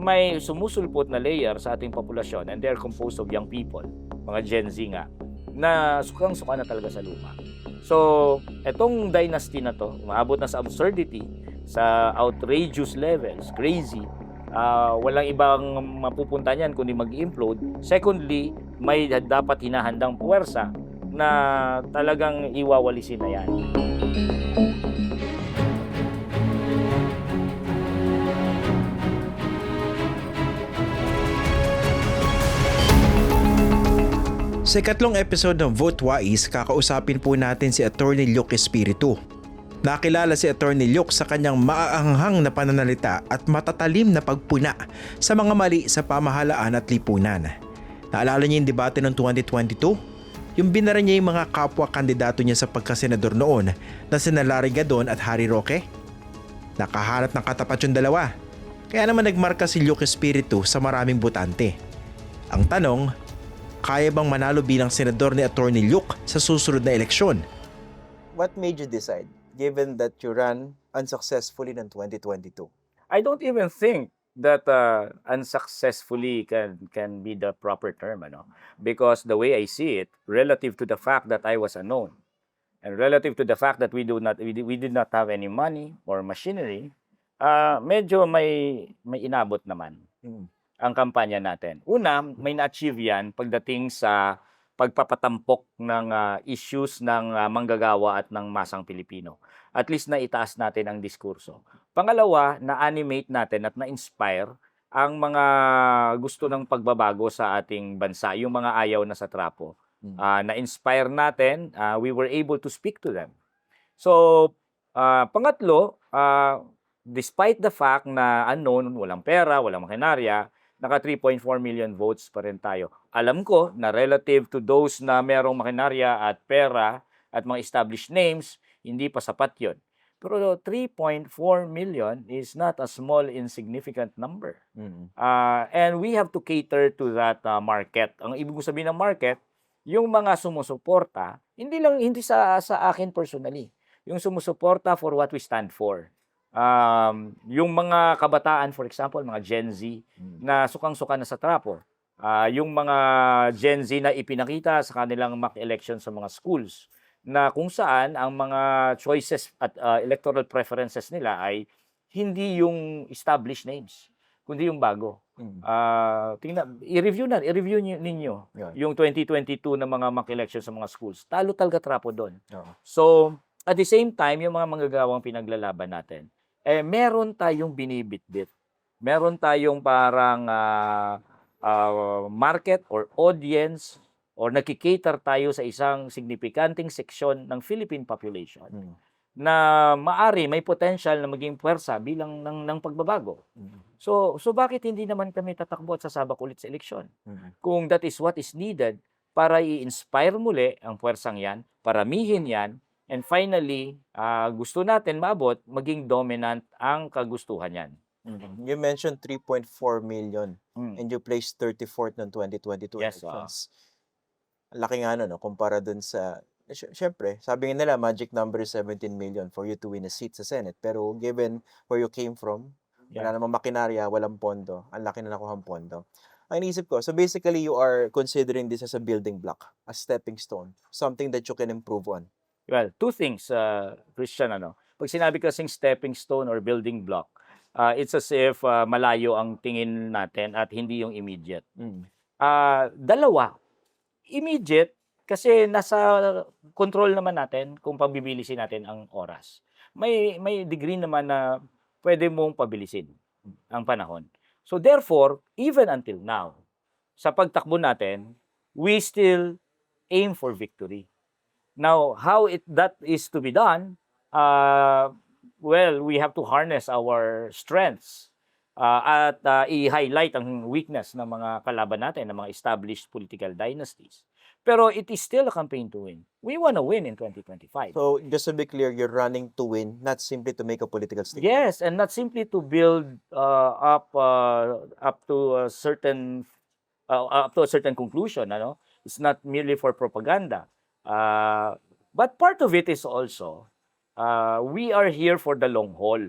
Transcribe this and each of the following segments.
may sumusulpot na layer sa ating populasyon and they're composed of young people, mga Gen Z nga, na sukang-suka na talaga sa luma. So, etong dynasty na to, umaabot na sa absurdity, sa outrageous levels, crazy. Walang ibang mapupunta niyan kundi mag-implode. Secondly, may dapat hinahandang puwersa na talagang iwawalisin na yan. Sa ikatlong episode ng Vote Wise, kakausapin po natin si Attorney Luke Espiritu. Nakilala si Attorney Luke sa kanyang maaanghang na pananalita at matatalim na pagpuna sa mga mali sa pamahalaan at lipunan. Naalala niya yung debate noong 2022? Yung binara niya yung mga kapwa kandidato niya sa pagkasenador noon na sina Larry Gadon at Harry Roque? Nakahanap ng katapat yung dalawa. Kaya naman nagmarka si Luke Espiritu sa maraming botante. Ang tanong, kaya bang manalo bilang senador ni Attorney Luke sa susunod na eleksyon? What made you decide, given that you ran unsuccessfully in 2022? I don't even think that unsuccessfully can be the proper term, because the way I see it, relative to the fact that I was unknown, and relative to the fact that we did not have any money or machinery, medyo may inabot naman ang kampanya natin. Una, may na-achieve yan pagdating sa pagpapatampok ng issues ng manggagawa at ng masang Pilipino. At least na itaas natin ang diskurso. Pangalawa, na-animate natin at na-inspire ang mga gusto ng pagbabago sa ating bansa, yung mga ayaw na sa trapo. Na-inspire natin, we were able to speak to them. So, pangatlo, despite the fact na unknown, walang pera, walang makinarya, naka 3.4 million votes pa rin tayo. Alam ko na relative to those na merong makinarya at pera at mga established names, hindi pa sapat yun. Pero 3.4 million is not a small, insignificant number. And we have to cater to that market. Ang ibig sabihin ng market, yung mga sumusuporta, hindi sa akin personally. Yung sumusuporta for what we stand for. Yung mga kabataan, for example, mga Gen Z na sukang-suka na sa trapo. Yung mga Gen Z na ipinakita sa kanilang mock election sa mga schools na kung saan ang mga choices at electoral preferences nila ay hindi yung established names, kundi yung bago. I-review ninyo yung 2022 na mga mock election sa mga schools. Talo talaga trapo doon. So, at the same time, yung mga manggagawang pinaglalaban natin, meron tayong binibitbit. Meron tayong parang market or audience or nakikater tayo sa isang signifikanting seksyon ng Philippine population na maari may potential na maging puwersa bilang ng pagbabago. So bakit hindi naman kami tatakbo at sasabak ulit sa eleksyon? Kung that is what is needed para i-inspire muli ang puwersang yan, paramihin yan, and finally, gusto natin maabot, maging dominant ang kagustuhan yan. You mentioned 3.4 million and you placed 34th ng 2022 Yes, elections. Laki nga no, kumpara dun sa... Siyempre, sabi nga nila, magic number is 17 million for you to win a seat sa Senate. Pero given where you came from, wala namang makinarya, walang pondo, ang laki na nakuhang pondo. Ang iniisip ko, so basically you are considering this as a building block, a stepping stone, something that you can improve on. Well, two things, Christian. Pag sinabi kasing stepping stone or building block, it's as if malayo ang tingin natin at hindi yung immediate. Dalawa. Immediate, kasi nasa control naman natin kung pagbibilisin natin ang oras. May degree naman na pwede mong pabilisin ang panahon. So therefore, even until now, sa pagtakbo natin, we still aim for victory. Now, how that is to be done, well, we have to harness our strengths at i-highlight ang weakness ng mga kalaban natin, ng mga established political dynasties. Pero it is still a campaign to win. We want to win in 2025. So, just to be clear, you're running to win, not simply to make a political statement. Yes, and not simply to build up to a certain conclusion. It's not merely for propaganda. But part of it is also, we are here for the long haul.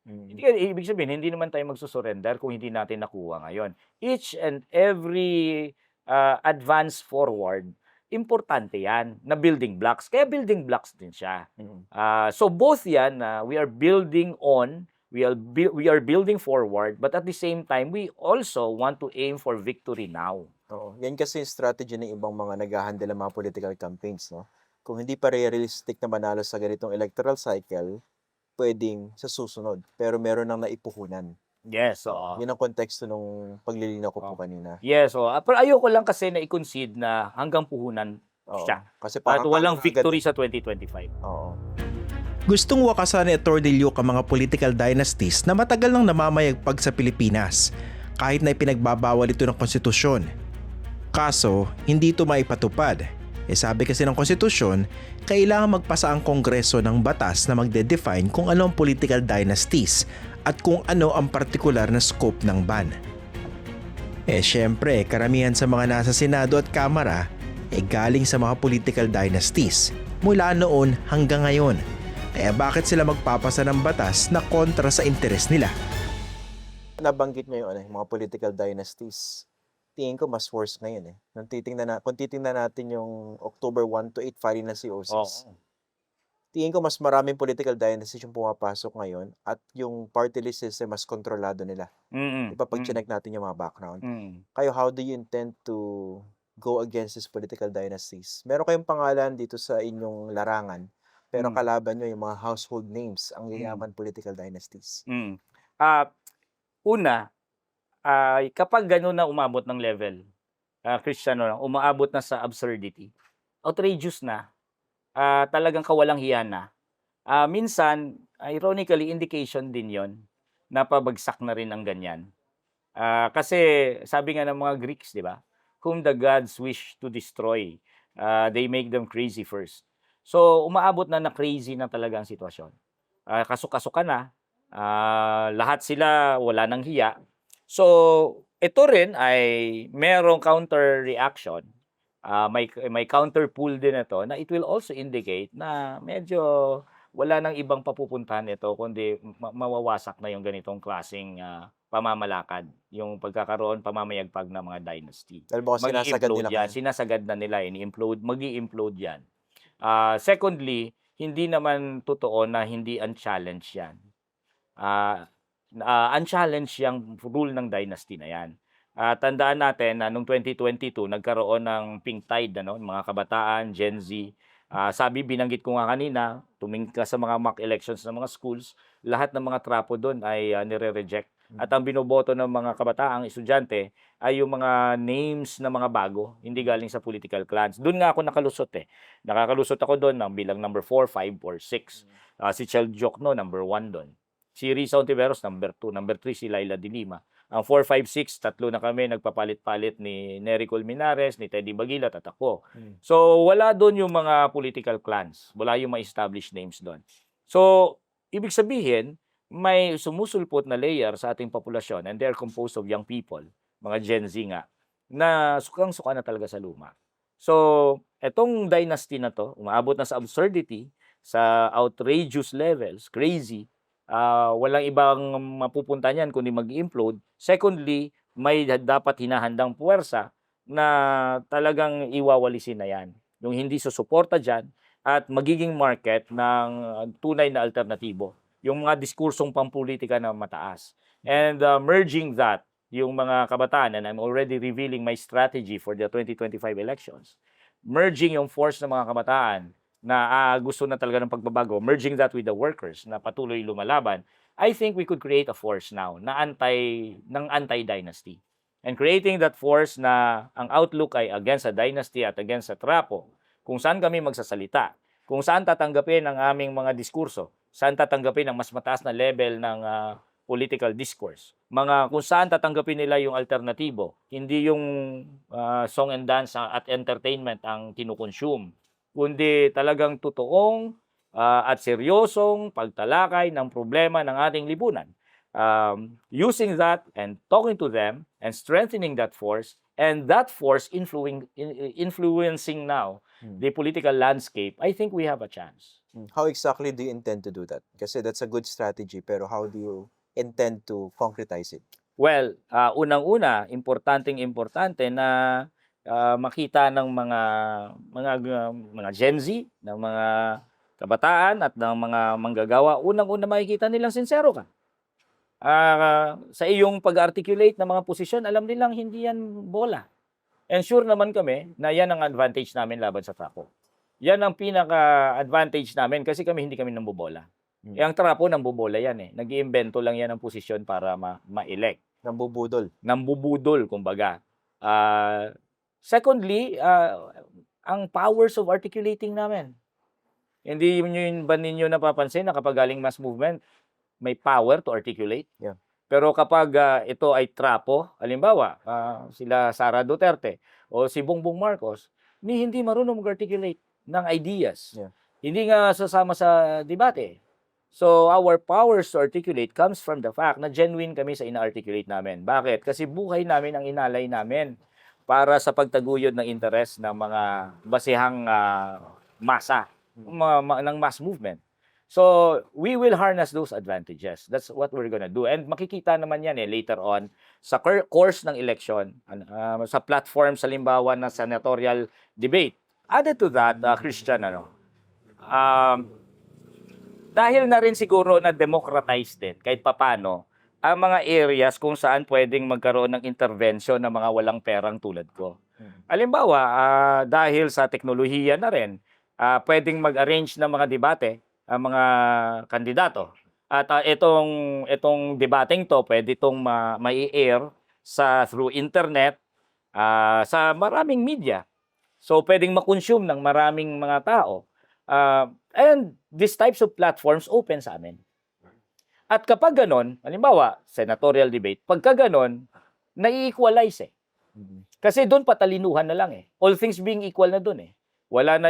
Hindi ibig sabihin, hindi naman tayo magsusurrender kung hindi natin nakuha ngayon. Each and every advance forward, importante yan na building blocks. Kaya building blocks din siya. So both yan, we are building on, we are building forward, but at the same time, we also want to aim for victory now. Oo. Yan kasi yung strategy ng ibang mga naghahandle ng mga political campaigns, no? Kung hindi pa realistic na manalo sa ganitong electoral cycle, pwedeng sa susunod. Pero meron nang naipuhunan. Yes, oo. Yun ang konteksto nung paglilinaw ko po kanina. Yes, pero ayoko lang kasi na i-concede na hanggang puhunan Oo. siya. Kasi At parang walang agad- victory sa 2025. Oo. Gustong wakasan ni Atty. Luke ang mga political dynasties na matagal nang namamayagpag sa Pilipinas, kahit na ipinagbabawal ito ng konstitusyon. Kaso, hindi ito maipatupad. Sabi kasi ng konstitusyon, kailangan magpasa ang Kongreso ng batas na magde-define kung ano ang political dynasties at kung ano ang partikular na scope ng ban. Syempre, karamihan sa mga nasa Senado at Kamara galing sa mga political dynasties mula noon hanggang ngayon. Kaya bakit sila magpapasa ng batas na kontra sa interes nila? Nabanggit niyo yung mga political dynasties. Tingin ko mas worse ngayon kung titingnan natin yung October 1 to 8 filing na COCs. Tingin ko mas maraming political dynasties yung pumapasok ngayon at yung party list system mas kontrolado nila. Diba pag chinek natin yung mga background. Kayo, how do you intend to go against these political dynasties? Meron kayong pangalan dito sa inyong larangan, pero kalaban nyo yung mga household names, ang yayaman political dynasties. Una, kapag gano'n na umabot ng level, Christian, umaabot na sa absurdity, outrageous na, talagang kawalang hiya na. Minsan, ironically, indication din yon na pabagsak na rin ang ganyan. Kasi sabi nga ng mga Greeks, di ba? Whom the gods wish to destroy, they make them crazy first. So, umaabot na crazy na talaga ang sitwasyon. Kasuk-kasuka na, lahat sila wala nang hiya. So, ito rin ay merong counter reaction. May counter pull din ito na it will also indicate na medyo wala nang ibang papupuntahan ito kundi mawawasak na yung ganitong klaseng pamamalakad, yung pagkakaroon pamamayagpag ng mga dynasty. Dahil baka sinasagad nila yan, sinasagad na nila, magi-implode yan. Secondly, hindi naman totoo na hindi unchallenged yan. Unchallenged yung rule ng dynasty na yan. Tandaan natin na noong 2022, nagkaroon ng pink tide, mga kabataan, Gen Z. Binanggit ko nga kanina, tumingin ka sa mga mock elections ng mga schools, lahat ng mga trapo doon ay nire-reject. At ang binoboto ng mga kabataang estudyante ay yung mga names ng mga bago, hindi galing sa political clans. Doon nga ako nakalusot Nakakalusot ako doon ng bilang number 4, 5, or 6. Si Chel Jokno, number 1 doon. Si Risa Ontiveros, number 2. Number 3, si Laila de Lima. Ang 4, 5, 6, tatlo na kami, nagpapalit-palit ni Nery Colmenares, ni Teddy Bagilat at ako. So, wala doon yung mga political clans. Wala yung mga established names doon. So, ibig sabihin, may sumusulpot na layer sa ating populasyon and they're composed of young people, mga Gen Z nga, na sukang-suka na talaga sa luma. So, etong dynasty na to, umaabot na sa absurdity, sa outrageous levels, crazy, walang ibang mapupunta niyan kundi mag-implode. Secondly, may dapat hinahandang puwersa na talagang iwawalisin na yan. Yung hindi susuporta dyan at magiging market ng tunay na alternatibo. Yung mga diskursong pampolitika na mataas. And merging that, yung mga kabataan, and I'm already revealing my strategy for the 2025 elections, merging yung force ng mga kabataan na gusto na talaga ng pagbabago, merging that with the workers na patuloy lumalaban, I think we could create a force now na anti-dynasty. And creating that force na ang outlook ay against a dynasty at against a trapo, kung saan kami magsasalita, kung saan tatanggapin ang aming mga diskurso, saan tatanggapin ang mas mataas na level ng political discourse, kung saan tatanggapin nila yung alternatibo, hindi yung song and dance at entertainment ang kinukonsume, kundi talagang totoong at seryosong pagtalakay ng problema ng ating lipunan. Using that and talking to them and strengthening that force, and that force influencing now the political landscape, I think we have a chance. How exactly do you intend to do that? Kasi that's a good strategy, pero how do you intend to concretize it? Well, unang-una, importanteng-importante na makita ng mga Gen Z, ng mga kabataan at ng mga manggagawa, unang-una makikita nilang sincero ka. Sa iyong pag-articulate ng mga posisyon, alam nilang hindi yan bola. And sure naman kami na yan ang advantage namin laban sa Trapo. Yan ang pinaka-advantage namin kasi hindi kami nambobola. Ang Trapo nambobola yan eh. Nag-iimbento lang yan ng posisyon para ma-elect. Nambubudol, kumbaga. Secondly, ang powers of articulating namin. Hindi ba ninyo napapansin na kapag galing mass movement, may power to articulate? Yeah. Pero kapag ito ay Trapo, halimbawa, sila Sara Duterte o si Bongbong Marcos, hindi marunong mag-articulate ng ideas. Yeah. Hindi nga sasama sa debate. So, our powers to articulate comes from the fact na genuine kami sa ina-articulate namin. Bakit? Kasi buhay namin ang inalay namin para sa pagtaguyod ng interes ng mga basihang masa, ng mass movement. So, we will harness those advantages. That's what we're gonna do. And makikita naman yan later on sa course ng election, sa platform sa limbawa ng senatorial debate. Added to that, Christian, dahil na rin siguro na democratized din, kahit papano, ang mga areas kung saan pwedeng magkaroon ng intervention ng mga walang perang tulad ko. Halimbawa, dahil sa teknolohiya na rin, pwedeng mag-arrange ng mga debate ang mga kandidato. At itong debating to, pwede itong mai-air through internet, sa maraming media. So, pwedeng makonsume ng maraming mga tao. And these types of platforms open sa amin. At kapag ganon, halimbawa, senatorial debate, pagka ganon, nai-equalize Kasi doon patalinuhan na lang All things being equal na doon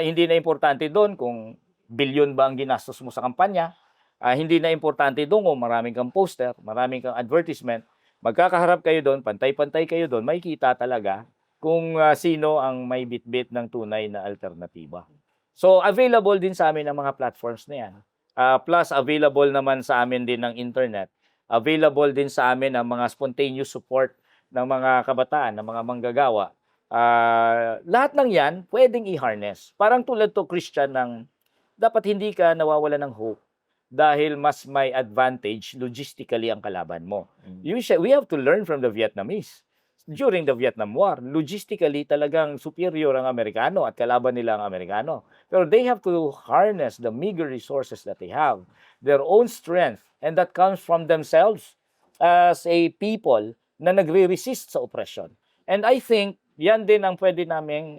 hindi na importante doon kung bilyon ba ang ginastos mo sa kampanya. Hindi na importante doon kung maraming kang poster, maraming kang advertisement. Magkakaharap kayo doon, pantay-pantay kayo doon, makikita talaga kung sino ang may bitbit ng tunay na alternatiba. So, available din sa amin ang mga platforms na yan. Plus, available naman sa amin din ng internet. Available din sa amin ang mga spontaneous support ng mga kabataan, ng mga manggagawa. Lahat ng yan, pwedeng i-harness. Parang tulad to, Christian, ng dapat hindi ka nawawala ng hope dahil mas may advantage logistically ang kalaban mo. We have to learn from the Vietnamese. During the Vietnam War, logistically talagang superior ang Amerikano at kalaban nila ang Amerikano. Pero they have to harness the meager resources that they have, their own strength, and that comes from themselves as a people na nagre-resist sa oppression. And I think yan din ang pwede naming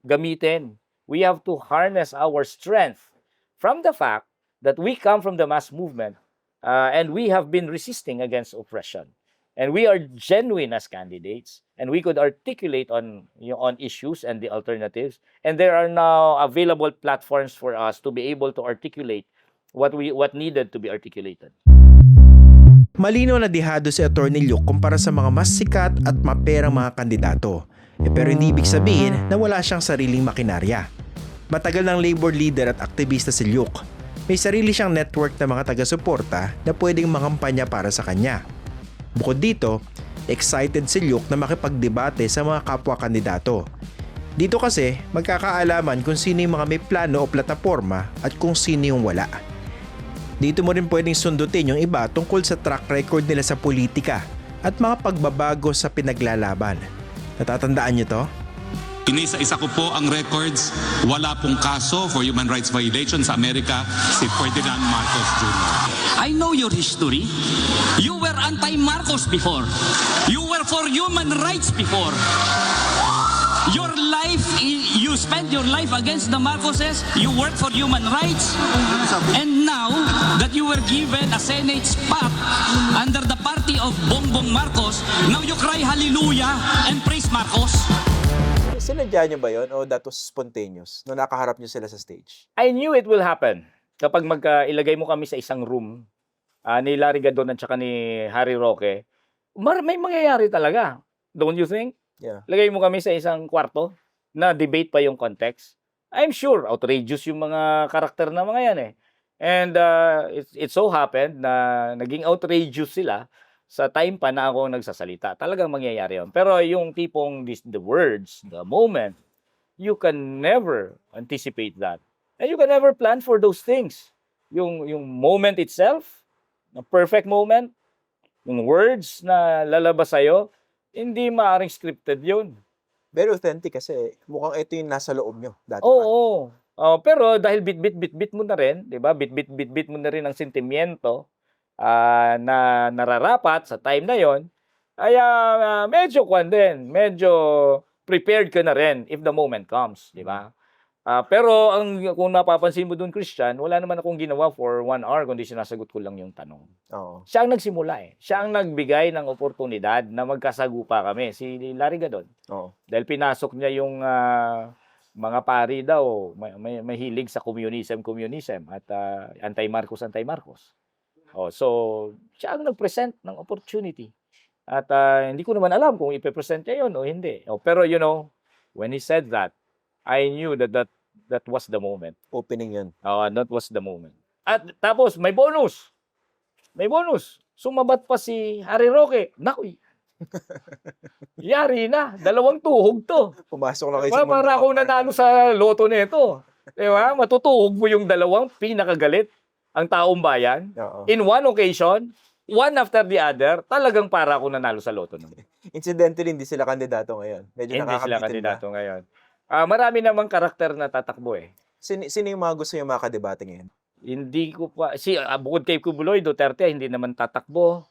gamitin. We have to harness our strength from the fact that we come from the mass movement and we have been resisting against oppression. And we are genuine as candidates, and we could articulate on issues and the alternatives. And there are now available platforms for us to be able to articulate what needed to be articulated. Malinaw na dihado si Atty. Luke kumpara sa mga mas sikat at maperang mga kandidato. Pero hindi ibig sabihin na wala siyang sariling makinarya. Matagal ng labor leader at aktivista si Luke. May sarili siyang network na mga taga-suporta na pwedeng makampanya para sa kanya. Bukod dito, excited si Luke na makipagdebate sa mga kapwa kandidato. Dito kasi, magkakaalaman kung sino yung mga may plano o plataforma at kung sino yung wala. Dito mo rin pwedeng sundutin yung iba tungkol sa track record nila sa politika at mga pagbabago sa pinaglalaban. Natatandaan niyo to? Inisa-isa ko po ang records. Wala pong kaso for human rights violation sa Amerika si Ferdinand Marcos Jr. I know your history. You were anti-Marcos before. You were for human rights before. Your life, you spent your life against the Marcoses. You worked for human rights. And now that you were given a Senate spot under the party of Bongbong Marcos, now you cry hallelujah and praise Marcos. Sinadya niyo ba yun o that was spontaneous nung nakaharap niyo sila sa stage? I knew it will happen. Kapag ilagay mo kami sa isang room, ni Larry Gadon at saka ni Harry Roque, may mangyayari talaga. Don't you think? Yeah. Lagay mo kami sa isang kwarto na debate pa yung context. I'm sure outrageous yung mga karakter na mga yan eh. And it so happened na naging outrageous sila sa time pa na ako nagsasalita. Talagang mangyayari yun. Pero yung tipong the words, the moment, you can never anticipate that. And you can never plan for those things. Yung moment itself, the perfect moment, yung words na lalabas sa'yo, hindi maaaring scripted yun. Very authentic kasi mukhang ito yung nasa loob nyo dati pa. Oo. Pero dahil bit mo na rin, 'di ba? Bit mo na rin ang sentimiento na nararapat sa time na 'yon. Kaya medyo medyo prepared ka na rin if the moment comes, 'di ba? Pero kung napapansin mo doon, Christian, wala naman akong ginawa for 1 hour kundi sinasagot ko lang yung tanong. Oo. Siya ang nagsimula eh. Siya ang nagbigay ng oportunidad na magkasagupa kami, si Larry Gadon. Oo. Dahil pinasok niya yung mga pari daw, mahilig sa communism at anti-Marcos. So, siya ang nag-present ng opportunity. At hindi ko naman alam kung ipe-present niya yun o hindi. Pero when he said that, I knew that was the moment. Opening yun. That was the moment. At tapos, may bonus. Sumabat pa si Harry Roque. Naku, yari na. 2 tuhog to. Pumasok na kayo sa mundo. Para ako nanalo sa loto nito. Di ba? Matutuhog mo yung 2 pinakagalit ang taong bayan. Oo. In one occasion, one after the other, talagang para ako nanalo sa loto nun. Incidentally, hindi sila kandidato ngayon. Medyo Hindi sila nakakabitin kandidato ngayon. Marami namang karakter na tatakbo eh. Sino yung mga gusto yung makadebate ngayon? Hindi ko pa, bukod kay Kubuloy, Duterte, hindi naman tatakbo.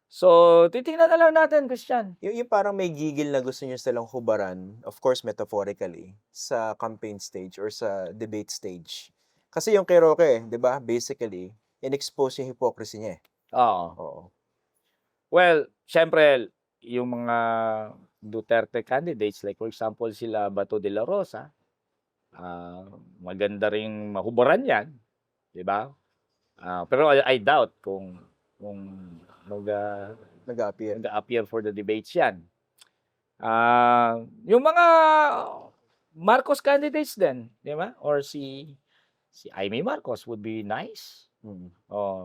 So, titingnan na lang natin, Christian. Yung parang may gigil na gusto nyo silang hubaran, of course metaphorically, sa campaign stage or sa debate stage. Kasi yung kay Roque, di ba, basically, in-expose yung hypocrisy niya eh. Oo. Well, syempre, yung mga Duterte candidates, like for example, sila Bato de la Rosa, maganda ring mahubaran yan, di ba? Pero I doubt kung mag-appear for the debates yan. Yung mga Marcos candidates din, di ba? Or si Amy Marcos would be nice.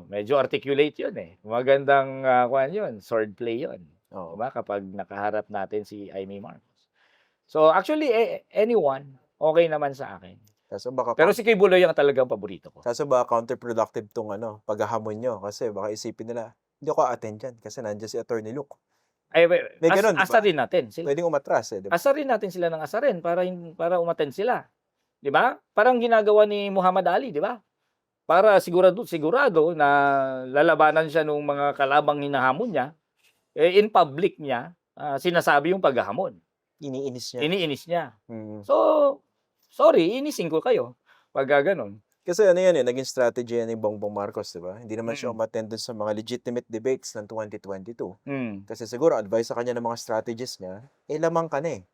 Medyo articulate yun eh. Magandang yun, sword play yun. Diba? Kapag nakaharap natin si Amy Marcos. So actually, anyone, okay naman sa akin. Pero si Kay Buloy ang talagang paborito ko. Kaso baka counterproductive tong paghahamon nyo kasi baka isipin nila, hindi ako attend dyan kasi nandiyan si Attorney Luke. May ganun, diba? Asarin natin. Pwedeng umatras eh. Diba? Asarin natin sila ng asarin para umattend sila. Di ba? Parang ginagawa ni Muhammad Ali, di ba? Para sigurado na lalabanan siya ng mga kalabang hinahamon niya, in public niya, sinasabi yung paghahamon. Iniinis niya. So, sorry, inisin ko kayo pag ganon. Kasi yan naging strategy ni Bongbong Marcos, di ba? Hindi naman siya umattend sa mga legitimate debates ng 2022. Kasi siguro, advice sa kanya ng mga strategists niya, lamang ka na eh.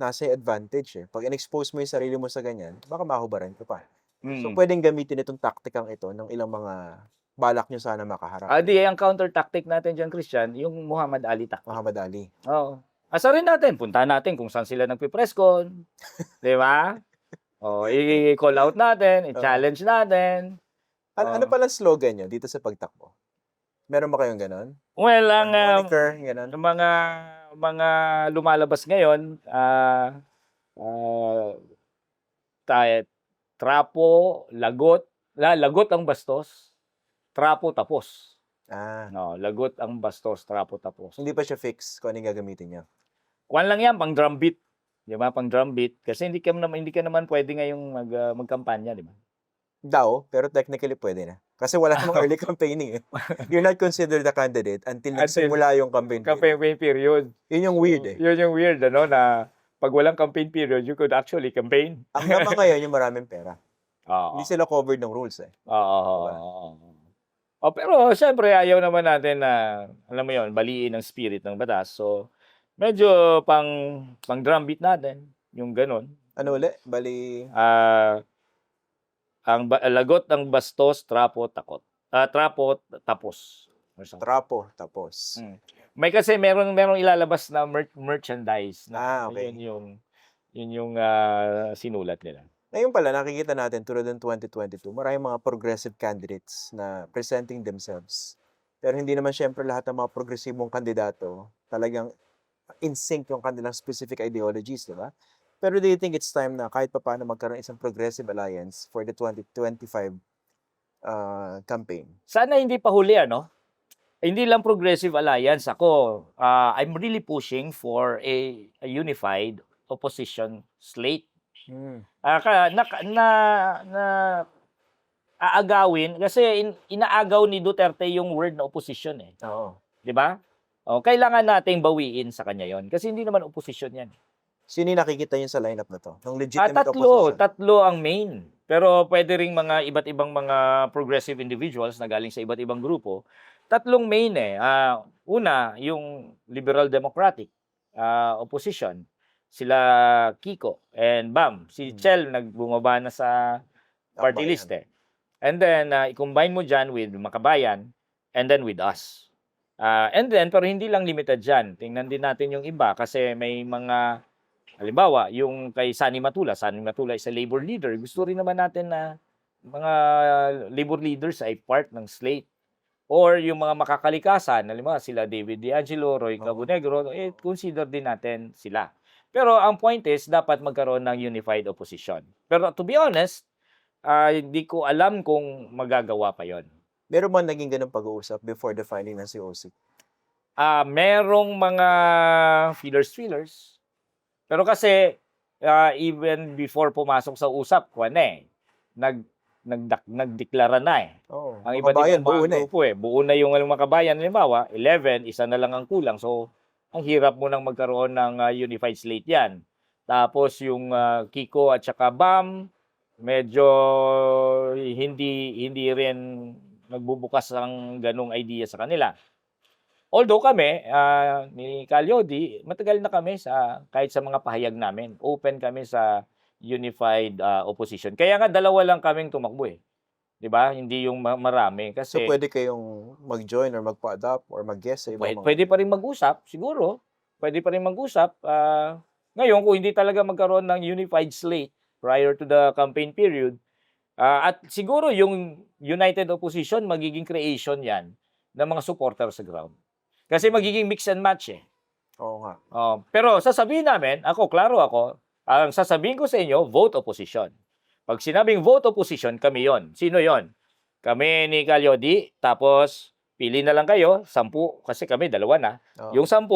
Nasa advantage eh. Pag in-expose mo yung sarili mo sa ganyan, baka mahubaran ka pa. So, pwedeng gamitin itong taktikang ito ng ilang mga balak nyo sana makaharap. Ang counter tactic natin dyan, Christian, yung Muhammad Ali tactic. Muhammad Ali. Oo. Asarin natin, puntahan natin kung saan sila nagpipress con. Di ba? I-call out natin, i-challenge natin. Ano pala slogan nyo dito sa pagtakbo? Meron ba kayong ganon? Well, ang moniker, ganon? mga lumalabas ngayon, trapo, lagot ang bastos, trapo tapos. Lagot ang bastos, trapo tapos. Hindi pa siya fix kung anong gagamitin niya. Kuwan lang yan, pang drum beat. Di ba? Pang drum beat. Kasi hindi ka naman pwede ngayong magkampanya, di ba? Pero technically pwede na. Kasi wala namang early campaigning eh. You're not considered a candidate until nagsimula yung campaign period. Yun yung weird eh. Yun yung weird, na pag walang campaign period, you could actually campaign. Ang naman ngayon yung maraming pera. Hindi sila covered ng rules eh. Pero syempre, ayaw naman natin na, alam mo yun, baliin ang spirit ng batas. So, medyo pang drum beat natin, yung ganon. Ano ulit? Bali? Ang lagot ng bastos, trapo, takot. Trapo, tapos. Trapo, tapos. May kasi merong ilalabas na merchandise. Okay. Yun yung sinulat nila. Ngayon pala nakikita natin tulad ng 2022, maraming mga progressive candidates na presenting themselves. Pero hindi naman siyempre lahat ng mga progresibong kandidato talagang in sync yung kanilang specific ideologies, di ba? Pero do you think it's time na kahit papaano magkaroon isang progressive alliance for the 2025 campaign? Sana hindi pa huli, ano? Hindi lang progressive alliance. Ako, I'm really pushing for a unified opposition slate. Hmm. Na aagawin kasi inaagaw ni Duterte yung word na opposition eh, Oo. 'di ba? O kailangan nating bawiin sa kanya 'yon kasi hindi naman opposition 'yan. Sino yung nakikita yun sa lineup na to? Nung legitimate Tatlo, opposition? tatlo ang main. Pero pwede ring mga iba't ibang mga progressive individuals na galing sa iba't ibang grupo. Tatlong main eh. Una, yung Liberal Democratic opposition. Sila Kiko and Bam. Si Chel nagbumaba na sa party Akbayan. list eh. And then, i-combine mo dyan with Makabayan and then with us. And then, pero hindi lang limited dyan. Tingnan din natin yung iba kasi may mga, halimbawa, yung kay Sani Matula is a labor leader. Gusto rin naman natin na mga labor leaders ay part ng slate. Or yung mga makakalikasan, halimbawa sila David D'Angelo, Roy Cabonegro, consider din natin sila. Pero ang point is, dapat magkaroon ng unified opposition. Pero to be honest, hindi ko alam kung magagawa pa yon. Meron man naging ganun pag-uusap before the filing ng COC? Merong mga feelers. Pero kasi, even before pumasok sa usap, nagdeklara na eh. Oo. Ang iba't Makabayan, ibang buo mga na eh. grupo eh. Buo na yung Makabayan. Halimbawa, 11, isa na lang ang kulang. So, ang hirap mo nang magkaroon ng unified slate yan. Tapos yung Kiko at saka Bam, medyo hindi rin nagbubukas ang ganung idea sa kanila. Although kami, ni Calyodi, matagal na kami kahit sa mga pahayag namin, open kami sa unified opposition. Kaya nga dalawa lang kaming tumakbo eh. 'Di ba? Hindi yung marami So kasi pwede kayong mag-join or magpa-adopt or mag-guest sa ibang mga... pwede pa rin mag-usap, siguro. Pwede pa rin mag-usap. Ngayon, kung hindi talaga magkaroon ng unified slate prior to the campaign period, at siguro yung united opposition, magiging creation yan ng mga supporter sa ground. Kasi magiging mix and match eh. Oo nga. Pero sasabihin namin, klaro ako, ang sasabihin ko sa inyo, vote opposition. Pag sinabing vote opposition, kami yon. Sino yon? Kami ni Calyodi, tapos pili na lang kayo, 10, kasi kami 2 na. Oo. Yung 10,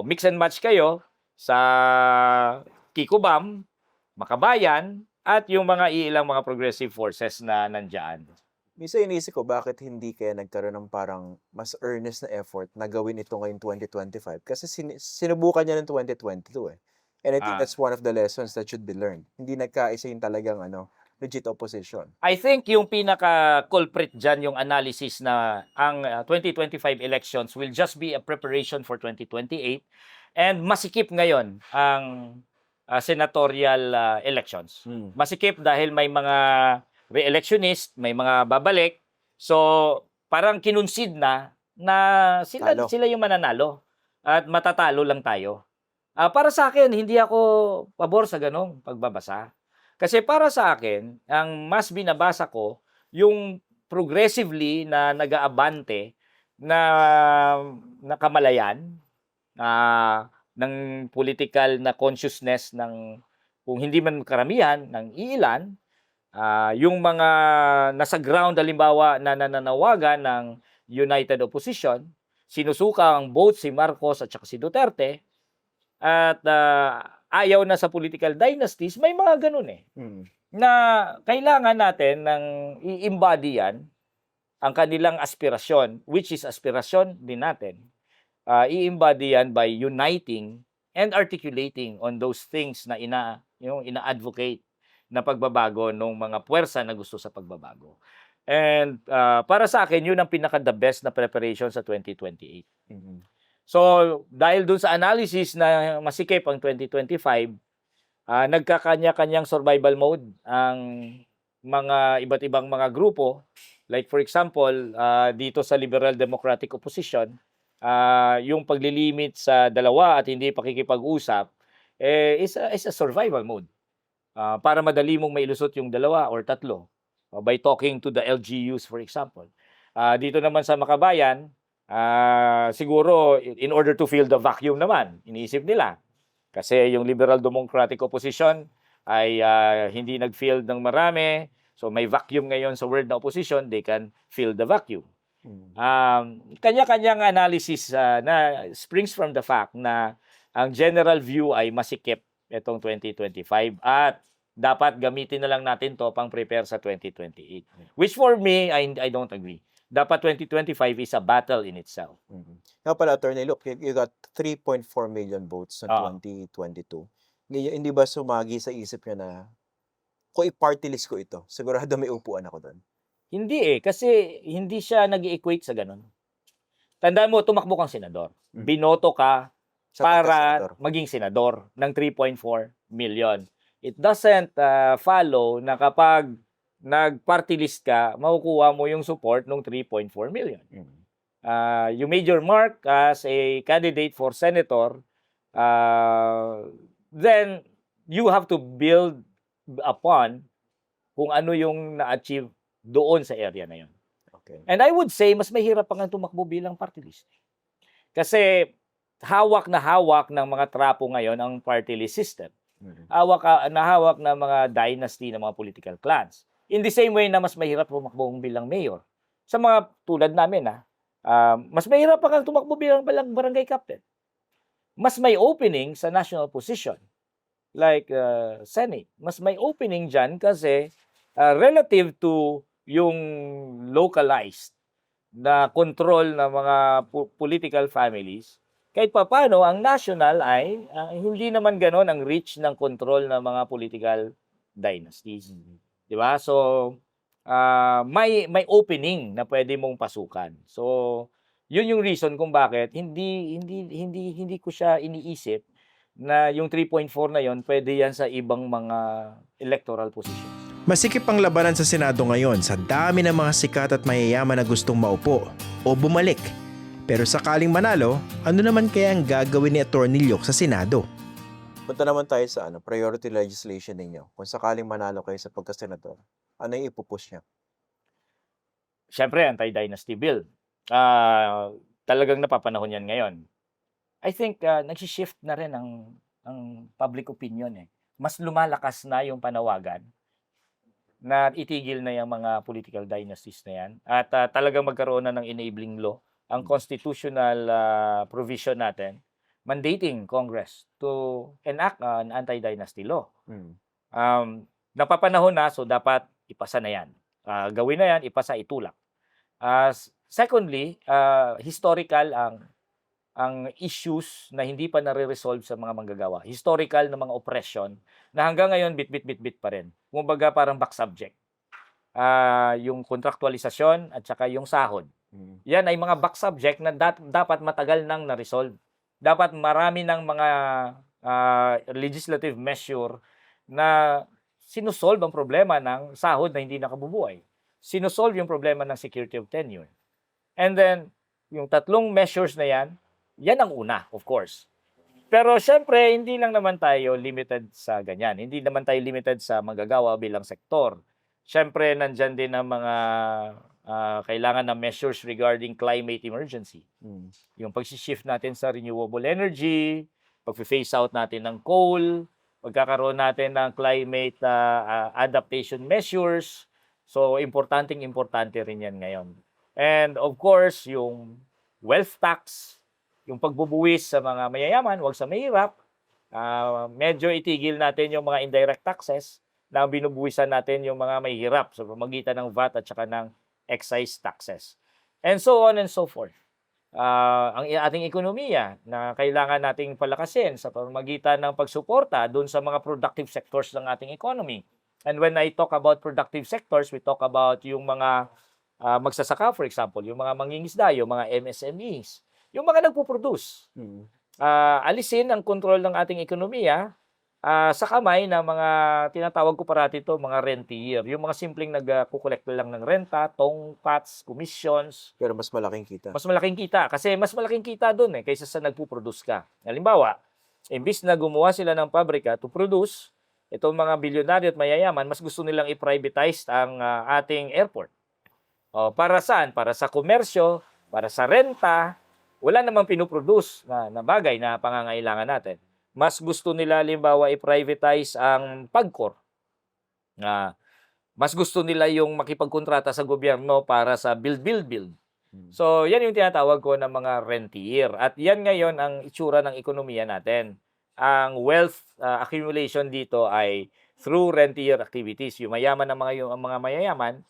mix and match kayo sa Kiko Bam, Makabayan, at yung mga ilang mga progressive forces na nandyan. Minsan inisip ko bakit hindi kaya nagkaroon ng parang mas earnest na effort na gawin ito ngayong 2025 kasi sinubukan niya ng 2022 eh. And I think that's one of the lessons that should be learned. Hindi nagkaisa yung talagang legit opposition. I think yung pinaka-culprit dyan yung analysis na ang 2025 elections will just be a preparation for 2028 and masikip ngayon ang senatorial elections. Masikip dahil may mga re-electionist, may mga babalik. So, parang kinunsid na sila yung mananalo at matatalo lang tayo. Para sa akin, hindi ako pabor sa ganong pagbabasa. Kasi para sa akin, ang mas binabasa ko, yung progressively na nag-aabante na kamalayan ng political na consciousness ng kung hindi man karamihan, ng ilan, yung mga nasa ground, halimbawa, na nananawagan ng united opposition, sinusuka ang both si Marcos at saka si Duterte, at ayaw na sa political dynasties, may mga ganun eh. Na kailangan natin ng i-embody yan, ang kanilang aspirasyon, which is aspirasyon din natin. I-embody yan by uniting and articulating on those things na ina-advocate na pagbabago ng mga puwersa na gusto sa pagbabago. And para sa akin, yun ang pinaka-the best na preparation sa 2028. So, dahil dun sa analysis na masikip ang 2025, nagkakanya-kanyang survival mode ang mga iba't ibang mga grupo. Like for example, dito sa Liberal Democratic Opposition, yung paglilimit sa 2 at hindi pakikipag-usap is a survival mode. para madali mong mailusot yung 2 or 3 by talking to the LGUs, for example. Dito naman sa Makabayan, siguro in order to fill the vacuum naman, iniisip nila. Kasi yung Liberal Democratic Opposition ay hindi nag-fill ng marami. So may vacuum ngayon sa word na opposition, they can fill the vacuum. Kanya-kanyang analysis na springs from the fact na ang general view ay masikip itong 2025 at dapat gamitin na lang natin to pang prepare sa 2028. Which for me, I don't agree. Dapat 2025 is a battle in itself. Nga pala, Attorney Luke, you got 3.4 million votes sa Oo. 2022. Hindi ba sumagi sa isip niyo na kung i-party list ko ito, sigurado may upuan ako doon? Hindi kasi hindi siya nag-equate sa ganun. Tandaan mo, tumakbo kang senador. Binoto ka Sa para pagka-senador. maging senador ng 3.4 million. It doesn't follow na kapag nag-party list ka, makukuha mo yung support ng 3.4 million. You made your mark as a candidate for senator, then you have to build upon kung ano yung na-achieve doon sa area na yun. Okay. And I would say, mas mahirap pa nga tumakbo bilang party list. Kasi hawak ng mga trapo ngayon ang party list system. Hawak ng mga dynasty ng mga political clans. In the same way na mas mahirap tumakbo bilang mayor. Sa mga tulad namin, mas mahirap pa nga tumakbo bilang barangay captain. Mas may opening sa national position. Like Senate. Mas may opening dyan kasi relative to yung localized na control ng mga political families, kahit paano ang national ay hindi naman ganon ang reach ng control ng mga political dynasties. Di ba? So, may opening na pwede mong pasukan. So, yun yung reason kung bakit hindi ko siya iniisip na yung 3.4 na yon pwede yan sa ibang mga electoral positions. Masikip ang labanan sa Senado ngayon sa dami ng mga sikat at mayayaman na gustong maupo o bumalik. Pero sakaling manalo, ano naman kaya ang gagawin ni Attorney Lyok sa Senado? Punta naman tayo sa priority legislation ninyo. Kung sakaling manalo kayo sa pagka-senador, ano yung ipupush niya? Siyempre, anti-dynasty bill. Talagang napapanahon yan ngayon. I think nag-shift na rin ang public opinion. Mas lumalakas na yung panawagan na itigil na yung mga political dynasties na yan. At talagang magkaroon na ng enabling law. Ang constitutional provision natin mandating Congress to enact an anti-dynasty law. Napapanahon na, so dapat ipasa na yan. Gawin na yan, ipasa, itulak. Secondly, historical ang issues na hindi pa nare-resolve sa mga manggagawa. Historical na mga oppression na hanggang ngayon bit pa rin. Kumbaga parang back subject. Yung kontraktualisasyon at saka yung sahod. Yan ay mga back subject na dapat matagal nang na-resolve. Dapat marami ng mga legislative measure na sinusolve ang problema ng sahod na hindi nakabubuhay. Sinusolve yung problema ng security of tenure. And then, yung 3 measures na yan ang una, of course. Pero syempre, hindi lang naman tayo limited sa ganyan. Hindi naman tayo limited sa manggagawa bilang sektor. Syempre, nandyan din ang mga kailangan ng measures regarding climate emergency. Yung pag-shift natin sa renewable energy, pag-phase out natin ng coal, pagkakaroon natin ng climate adaptation measures. So, importante rin yan ngayon. And of course, yung wealth tax, yung pagbubuwis sa mga mayayaman, wag sa mahirap, medyo itigil natin yung mga indirect taxes na binubuwisan natin yung mga mahihirap sa pamamagitan ng VAT at saka ng excise taxes. And so on and so forth. Ang ating ekonomiya na kailangan nating palakasin sa pamamagitan ng pagsuporta doon sa mga productive sectors ng ating economy. And when I talk about productive sectors, we talk about yung mga magsasaka, for example, yung mga mangingisda, yung mga MSMEs, yung mga nagpo-produce. Alisin ang kontrol ng ating ekonomiya sa kamay ng mga tinatawag ko parati ito, mga rentier. Yung mga simpleng nagkukolekta lang ng renta, tongpats, commissions. Pero mas malaking kita. Mas malaking kita. Kasi mas malaking kita doon kaysa sa nagpo-produce ka. Halimbawa, imbis na gumawa sila ng pabrika to produce, itong mga bilyonaryo at mayayaman, mas gusto nilang i-privatize ang ating airport. Para saan? Para sa komersyo, para sa renta, wala namang pinoproduce na bagay na pangangailangan natin. Mas gusto nila, halimbawa, i-privatize ang PAGCOR. Mas gusto nila yung makipagkontrata sa gobyerno para sa build. So, yan yung tinatawag ko ng mga rentier. At yan ngayon ang itsura ng ekonomiya natin. Ang wealth accumulation dito ay through rentier activities. Yung mayaman ng yung mga mayayaman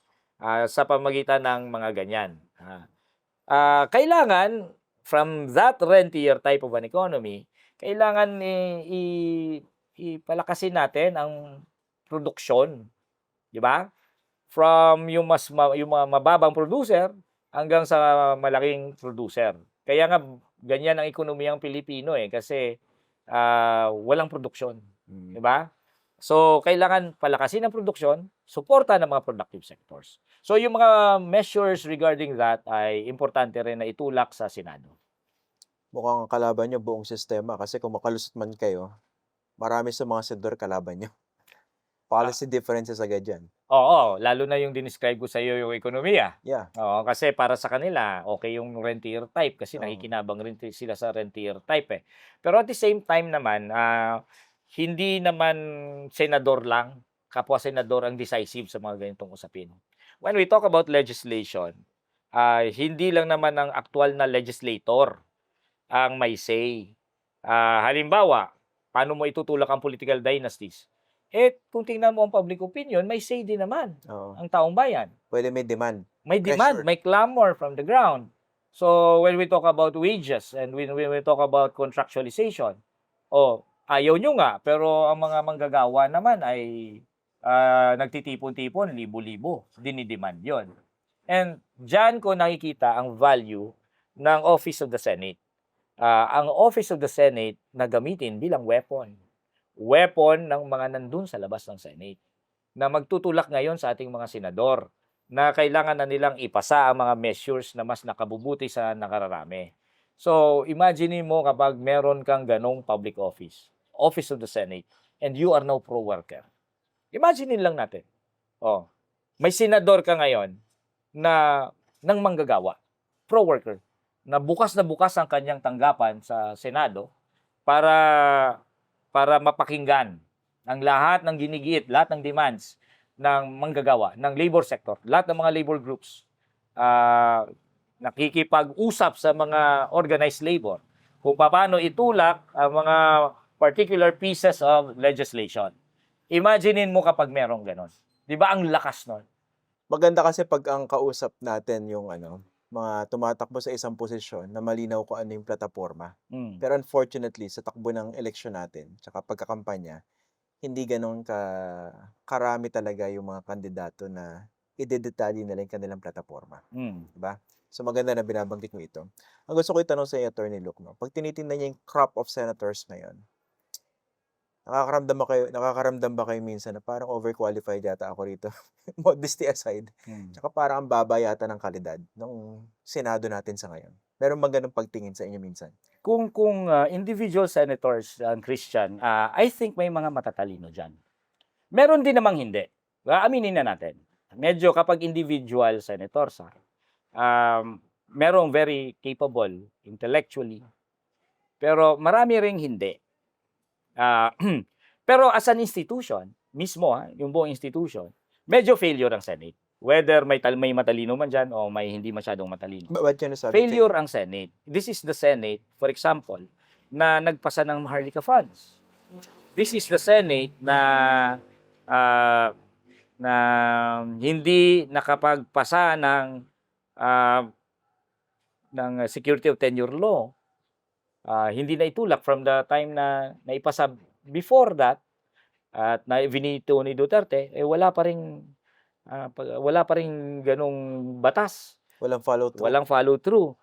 sa pamagitan ng mga ganyan. Kailangan, from that rentier type of an economy, kailangan ipalakasin natin ang produksyon. Di ba? From yung mga mababang producer hanggang sa malaking producer. Kaya nga ganyan ang ekonomiyang Pilipino kasi walang produksyon, di ba? So kailangan palakasin ang produksyon, suporta ng mga productive sectors. So yung mga measures regarding that ay importante rin na itulak sa Senado. Mukhang kalaban nyo buong sistema kasi kung makalusot man kayo, marami sa mga senador kalaban nyo. Policy differences agad yan. Oo, lalo na yung dinescribe ko sa iyo yung ekonomiya. Yeah. Oo, kasi para sa kanila, okay yung rentier type kasi Oo. nakikinabang rin sila sa rentier type Pero at the same time naman, hindi naman senador lang, kapwa senador ang decisive sa mga ganitong usapin. When we talk about legislation, hindi lang naman ang aktual na legislator ang may say. Halimbawa, paano mo itutulak ang political dynasties? Kung tingnan mo ang public opinion, may say din naman Oo. ang taong bayan. Pwede may demand. May demand, Pressure. may clamor from the ground. So, when we talk about wages and when we talk about contractualization, ayaw nyo nga, pero ang mga manggagawa naman ay nagtitipon-tipon, libo-libo. Dinidemand yon. And dyan ko nakikita ang value ng Office of the Senate. Ang Office of the Senate na gamitin bilang weapon ng mga nandun sa labas ng Senate na magtutulak ngayon sa ating mga senador na kailangan na nilang ipasa ang mga measures na mas nakabubuti sa nakararami. So, imagine mo kapag meron kang ganong public office, Office of the Senate, and you are now pro-worker. Imagine lang natin. May senador ka ngayon na nang manggagawa, pro-worker, na bukas ang kanyang tanggapan sa Senado para mapakinggan ang lahat ng ginigiit, lahat ng demands ng manggagawa, ng labor sector, lahat ng mga labor groups, nakikipag-usap sa mga organized labor kung paano itulak ang mga particular pieces of legislation. Imaginein mo kapag merong ganon. Di ba ang lakas nun? Maganda kasi pag ang kausap natin yung mga tumatakbo sa isang posisyon na malinaw kung ano yung plataforma. Pero unfortunately, sa takbo ng eleksyon natin, tsaka pagkakampanya, hindi ganun karami talaga yung mga kandidato na idedetalye nila yung kanilang plataforma. Diba? So maganda na binabanggit mo ito. Ang gusto ko itanong sa Attorney Luke, pag tinitingnan niya yung crop of senators ngayon, nakakaramdam ba kayo minsan na parang overqualified yata ako rito? Modesty aside. Tsaka parang ang baba yata ng kalidad ng Senado natin sa ngayon. Meron bang ganung pagtingin sa inyo minsan? Kung individual senators, Christian, I think may mga matatalino dyan. Meron din namang hindi. Aminin na natin. Medyo kapag individual senators, merong very capable intellectually. Pero marami ring hindi. Pero as an institution, mismo, yung buong institution, medyo failure ang Senate. Whether may matalino man dyan o may hindi masyadong matalino. Ba't yun nasabi? Failure ang Senate. This is the Senate, for example, na nagpasa ng Maharlika funds. This is the Senate na hindi nakapagpasa ng security of tenure law. Hindi na itulak from the time na naipasa before that at na-vinito ni Duterte, wala pa ring ganong batas. Walang follow through. Walang follow through.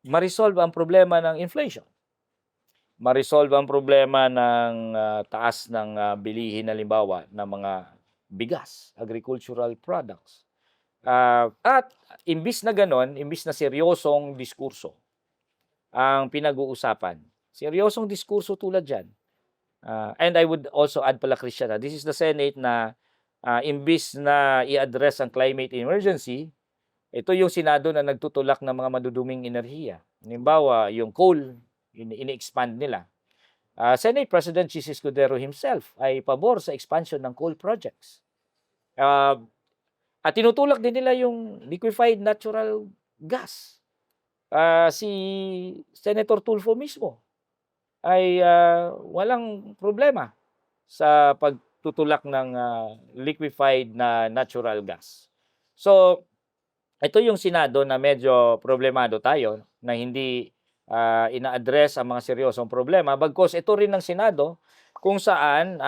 Ma-resolve ang problema ng inflation. Ma-resolve ang problema ng taas ng bilihin, halimbawa, ng mga bigas, agricultural products. At imbis na ganon, imbis na seryosong diskurso ang pinag-uusapan. Seryosong diskurso tulad dyan. And I would also add pala, Christian, this is the Senate na imbis na i-address ang climate emergency, ito yung Senado na nagtutulak ng mga maduduming enerhiya. Halimbawa, yung coal, ini-expand nila. Senate President Chis Escudero himself ay pabor sa expansion ng coal projects. At tinutulak din nila yung liquefied natural gas. Si Senator Tulfo mismo ay walang problema sa pagtutulak ng liquefied na natural gas. So, ito yung Senado na medyo problemado tayo na hindi ina-address ang mga seryosong problema. Bagkus ito rin ng Senado kung saan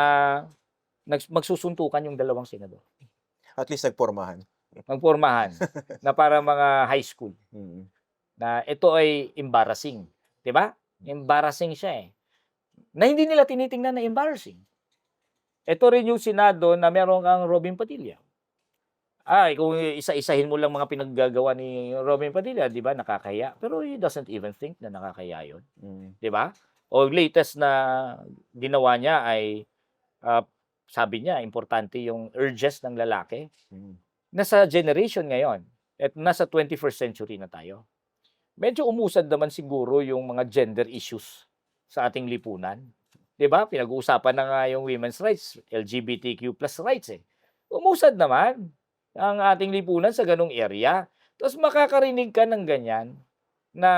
magsusuntukan yung dalawang senador. At least nagpormahan. Magpormahan na para mga high school. Na ito ay embarrassing. 'Di ba? Embarrassing siya eh. Na hindi nila tinitingnan na embarrassing. Ito rin yung Senado na meron kang Robin Padilla. Kung isa-isahin mo lang mga pinaggagawa ni Robin Padilla, 'di ba, nakakahiya. Pero he doesn't even think na nakakahiya 'yon. 'Di ba? O latest na ginawa niya ay sabi niya importante yung urges ng lalaki. Nasa generation ngayon at nasa 21st century na tayo. Medyo umusad naman siguro yung mga gender issues sa ating lipunan. 'Di ba? Pinag-uusapan na nga yung women's rights, LGBTQ+ rights eh. Umusad naman ang ating lipunan sa ganung area. Tapos makakarinig ka ng ganyan na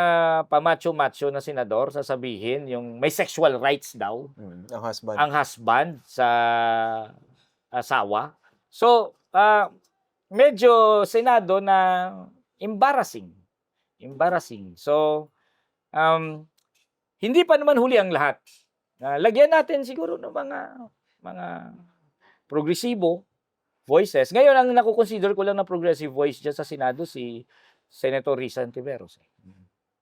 pamacho-macho na senador sasabihin yung may sexual rights daw Ang husband. ang husband sa asawa. So, medyo Senado na embarrassing. Embarrassing. So, hindi pa naman huli ang lahat. Lagyan natin siguro ng mga progresibo voices. Ngayon, ang nakukonsider ko lang na progressive voice dyan sa Senado si Senator Risa Ontiveros.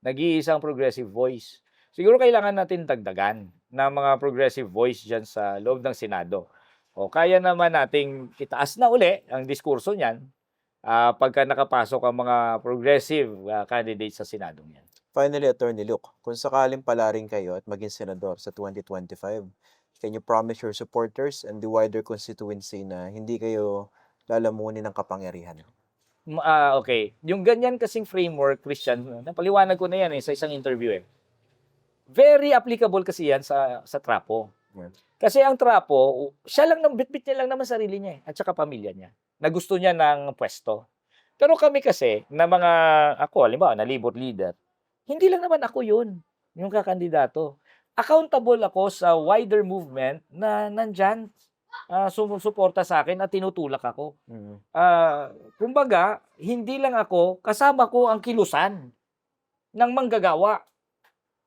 Nag-iisang progressive voice. Siguro kailangan natin dagdagan ng mga progressive voice dyan sa loob ng Senado. O kaya naman nating itaas na uli ang diskurso niyan pagka nakapasok ang mga progressive candidates sa Senado niyan. Finally, Attorney Luke, kung sakaling palaring kayo at maging senador sa 2025, can you promise your supporters and the wider constituency na hindi kayo lalamunin ng kapangyarihan? Okay. Yung ganyan kasing framework, Christian, napaliwanag ko na yan sa isang interview eh. Very applicable kasi yan sa trapo. Yeah. Kasi ang trapo, siya lang, bitbit niya lang naman sarili niya at saka pamilya niya. Na gusto niya ng pwesto. Pero kami kasi, na mga, ako, halimbawa, na Libor leader, hindi lang naman ako yun, yung kakandidato. Accountable ako sa wider movement na nandyan, sumusuporta sa akin at tinutulak ako. Kumbaga, hindi lang ako, kasama ko ang kilusan ng manggagawa.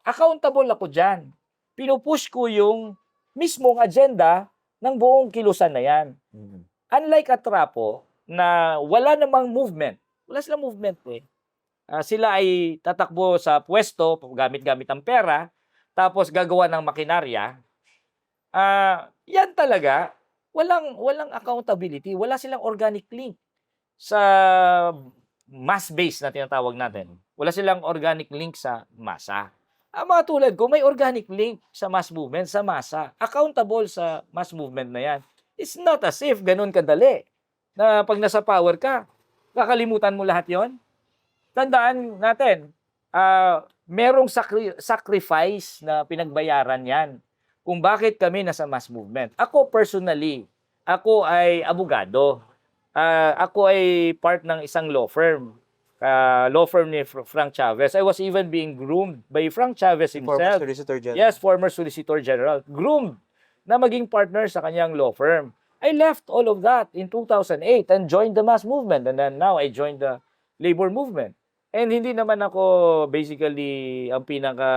Accountable ako dyan. Pinupush ko yung mismong agenda ng buong kilusan na yan. Unlike at trapo, na wala namang movement. Wala silang movement eh. Sila ay tatakbo sa pwesto, gamit-gamit ang pera, tapos gagawa ng makinarya. Yan talaga, walang accountability. Wala silang organic link sa mass base na tinatawag natin. Wala silang organic link sa masa. Ang mga tulad ko, may organic link sa mass movement, sa masa. Accountable sa mass movement na yan. It's not as if ganun kadali na pag nasa power ka, kakalimutan mo lahat yon. Tandaan natin, merong sacrifice na pinagbayaran yan kung bakit kami nasa mass movement. Ako personally, ako ay abogado. Ako ay part ng isang law firm. Law firm ni Frank Chavez. I was even being groomed by Frank Chavez himself. Former Solicitor General. Yes, former Solicitor General. Groomed na maging partner sa kanyang law firm. I left all of that in 2008 and joined the mass movement. And then now I joined the labor movement. And hindi naman ako basically ang pinaka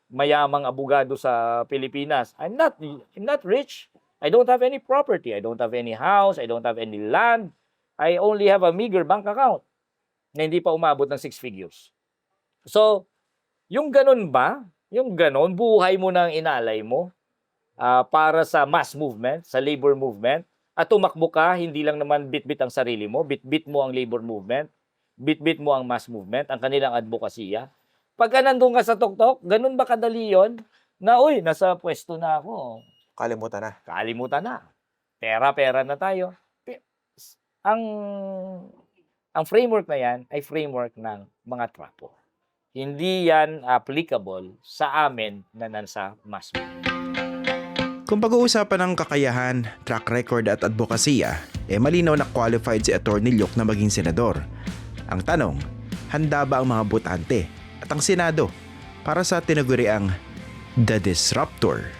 mayamang abogado sa Pilipinas. I'm not rich. I don't have any property. I don't have any house. I don't have any land. I only have a meager bank account na hindi pa umabot ng 6 figures. So, yung ganun ba? Yung ganun, buhay mo nang inalay mo para sa mass movement, sa labor movement, at tumakbo ka, hindi lang naman bit-bit ang sarili mo, bit-bit mo ang labor movement, bit-bit mo ang mass movement, ang kanilang advokasya. Pagka nandun ka sa tuktok, ganun ba kadali yon na, uy, nasa pwesto na ako. Kalimutan na. Kalimutan na. Pera-pera na tayo. Ang framework na yan ay framework ng mga trapo. Hindi yan applicable sa amin na nasa mass media. Kung pag-uusapan ng kakayahan, track record at advokasya, malinaw na qualified si Atty. Lyuk na maging senador. Ang tanong, handa ba ang mga botante at ang Senado para sa tinaguriang The Disruptor?